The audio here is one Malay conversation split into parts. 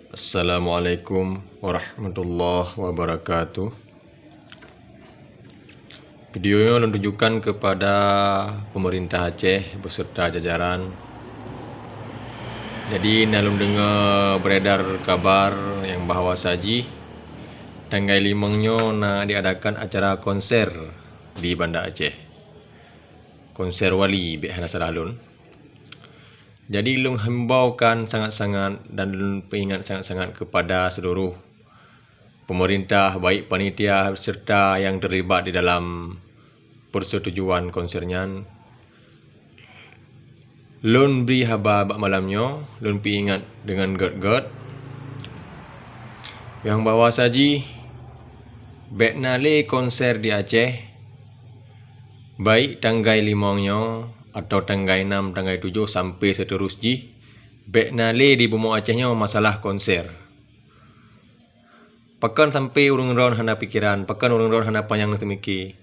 Assalamualaikum warahmatullahi wabarakatuh. Video ini menunjukkan kepada pemerintah Aceh beserta jajaran. Jadi nalung dengar beredar kabar yang bahawa saji tanggal 5-nya nak diadakan acara konser di Banda Aceh. Konser Wali Bek Hana Saralun. Jadi lung himbaukan sangat-sangat dan lung peringat sangat-sangat kepada seluruh pemerintah, baik panitia serta yang terlibat di dalam persetujuan konsernya. Lun beri haba bak malamnya, lun peringat dengan gerd-gerd yang bahawa saji bek nale konser di Aceh, baik tanggal 5-nya atau tanggal 6, tanggal 7 sampai seterusnya, bek nale di Bumuk Acehnya masalah konser. Pekan sampai urung-urung hana pikiran, pekan urung-urung hana panyang temiki.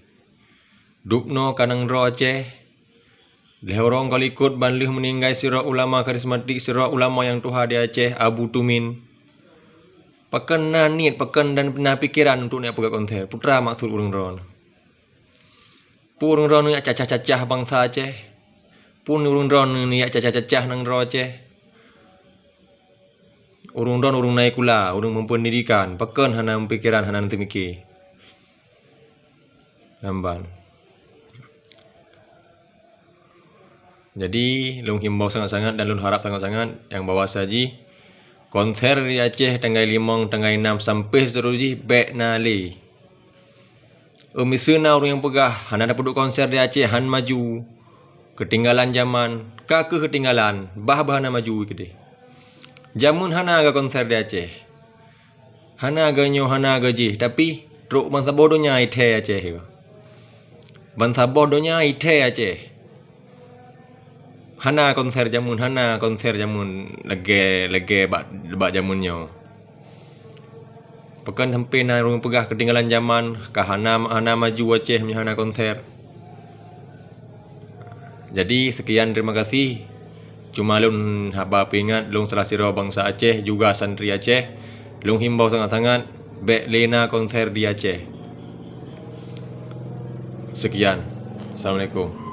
Dupno kanang ro Aceh, lehorong kali ikut banlih meninggai sirah ulama karismatik, sirah ulama yang tuha di Aceh, Abu Tumin. Pekan nanit, pekan dan pernah pikiran untuk nak pergi konser. Putra maksud urung-urung. Urung-urung ni cacah-cacah bangsa Aceh. Pun urung-urung ni cacah-cacah nang ro Aceh. Urung-urung urung naik kula, urung mempendidikan, pekan hana pikiran hana temiki. Namban. Jadi lung himbau sangat-sangat dan lung harap sangat-sangat yang bawa saji konser di Aceh tanggal 5, tanggal 6 sampai seterusnya bek nale. Misalnya orang yang pegah hana dapat duduk konser di Aceh, han maju ketinggalan zaman, ke ketinggalan, bah-bah hana maju ke. Jamun hana aga konser di Aceh. Hana aga nyo, hana aga je, tapi truk bangsa bodohnya ite Aceh. Bangsa bodohnya ite Aceh. Hana konser jamun lege bak jamunnya. Pekan sampai na rumah pegah ketinggalan zaman, ka hana maju Aceh punya hana konser. Jadi sekian, terima kasih. Cuma lun haba peringat lun salah sira bangsa Aceh juga santri Aceh, lun himbau sangat-sangat bek lena konser di Aceh. Sekian. Assalamualaikum.